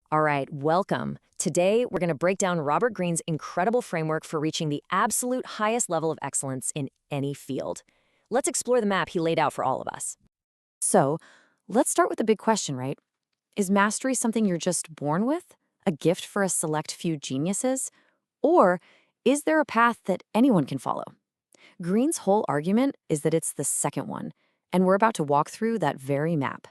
All right, welcome. Today, we're going to break down Robert Greene's incredible framework for reaching the absolute highest level of excellence in any field. Let's explore the map he laid out for all of us. So, let's start with the big question, right? Is mastery something you're just born with? A gift for a select few geniuses? Or is there a path that anyone can follow? Greene's whole argument is that it's the second one, and we're about to walk through that very map.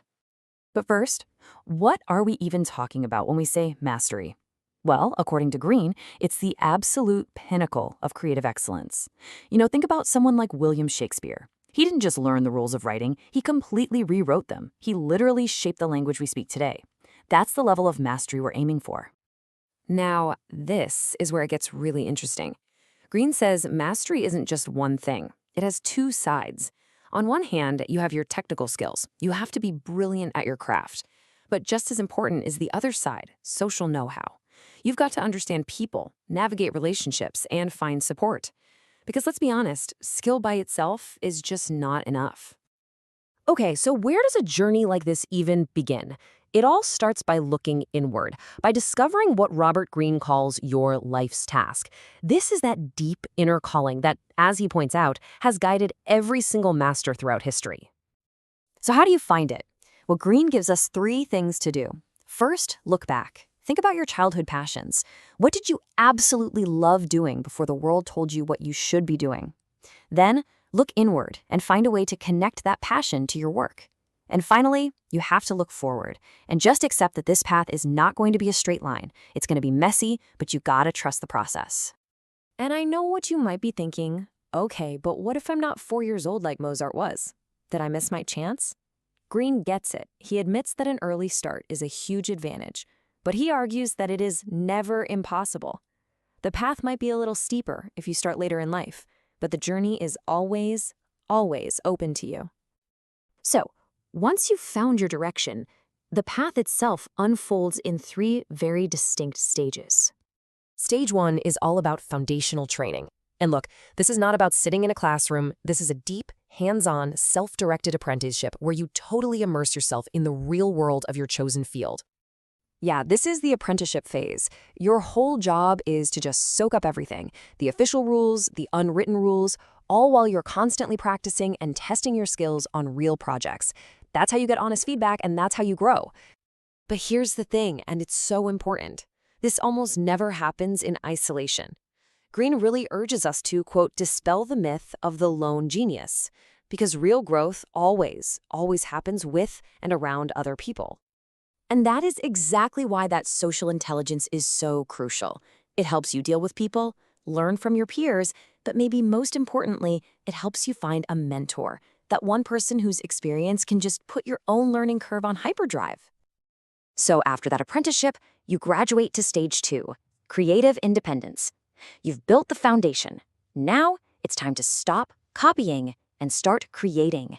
But first, what are we even talking about when we say mastery? Well, according to Greene, it's the absolute pinnacle of creative excellence. Think about someone like William Shakespeare. He didn't just learn the rules of writing, he completely rewrote them. He literally shaped the language we speak today. That's the level of mastery we're aiming for. Now, this is where it gets really interesting. Greene says mastery isn't just one thing. It has two sides. On one hand, you have your technical skills. You have to be brilliant at your craft. But just as important is the other side, social know-how. You've got to understand people, navigate relationships, and find support. Because let's be honest, skill by itself is just not enough. Okay, so where does a journey like this even begin? It all starts by looking inward, by discovering what Robert Greene calls your life's task. This is that deep inner calling that, as he points out, has guided every single master throughout history. So how do you find it? Well, Greene gives us 3 things to do. First, look back. Think about your childhood passions. What did you absolutely love doing before the world told you what you should be doing? Then, look inward and find a way to connect that passion to your work. And finally, you have to look forward and just accept that this path is not going to be a straight line. It's going to be messy, but you gotta trust the process. And I know what you might be thinking. Okay, but what if I'm not 4 years old like Mozart was? Did I miss my chance? Greene gets it. He admits that an early start is a huge advantage, but he argues that it is never impossible. The path might be a little steeper if you start later in life, but the journey is always, always open to you. So, once you've found your direction, the path itself unfolds in 3 very distinct stages. Stage 1 is all about foundational training. And look, this is not about sitting in a classroom. This is a deep, hands-on, self-directed apprenticeship where you totally immerse yourself in the real world of your chosen field. Yeah, this is the apprenticeship phase. Your whole job is to just soak up everything, the official rules, the unwritten rules, all while you're constantly practicing and testing your skills on real projects. That's how you get honest feedback, and that's how you grow. But here's the thing, and it's so important. This almost never happens in isolation. Greene really urges us to, quote, dispel the myth of the lone genius, because real growth always happens with and around other people. And that is exactly why that social intelligence is so crucial. It helps you deal with people, learn from your peers, but maybe most importantly, it helps you find a mentor, that one person whose experience can just put your own learning curve on hyperdrive. So after that apprenticeship, you graduate to stage 2, creative independence. You've built the foundation. Now it's time to stop copying and start creating.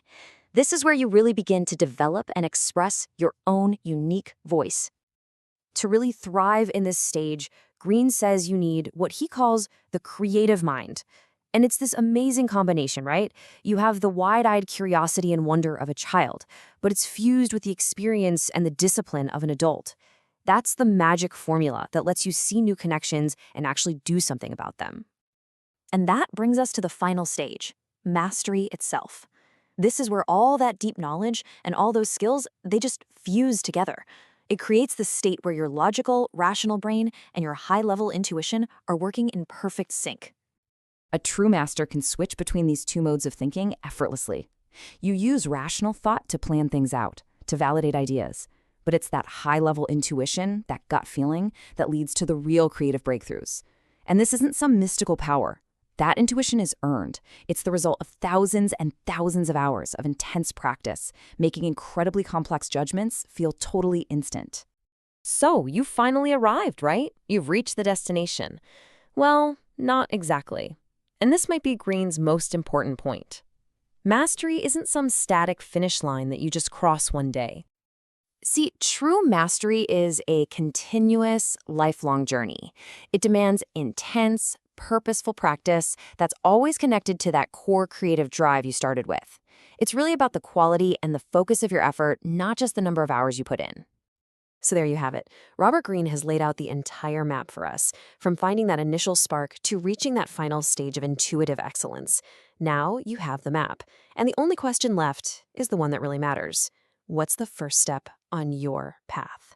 This is where you really begin to develop and express your own unique voice. To really thrive in this stage, Greene says you need what he calls the creative mind. And it's this amazing combination, right? You have the wide-eyed curiosity and wonder of a child, but it's fused with the experience and the discipline of an adult. That's the magic formula that lets you see new connections and actually do something about them. And that brings us to the final stage, mastery itself. This is where all that deep knowledge and all those skills, they just fuse together. It creates the state where your logical, rational brain and your high-level intuition are working in perfect sync. A true master can switch between these 2 modes of thinking effortlessly. You use rational thought to plan things out, to validate ideas, but it's that high-level intuition, that gut feeling, that leads to the real creative breakthroughs. And this isn't some mystical power. That intuition is earned. It's the result of thousands and thousands of hours of intense practice, making incredibly complex judgments feel totally instant. So, you finally arrived, right? You've reached the destination. Well, not exactly. And this might be Greene's most important point. Mastery isn't some static finish line that you just cross one day. See, true mastery is a continuous, lifelong journey. It demands intense, purposeful practice that's always connected to that core creative drive you started with. It's really about the quality and the focus of your effort, not just the number of hours you put in. So there you have it. Robert Greene has laid out the entire map for us, from finding that initial spark to reaching that final stage of intuitive excellence. Now you have the map, and the only question left is the one that really matters. What's the first step on your path?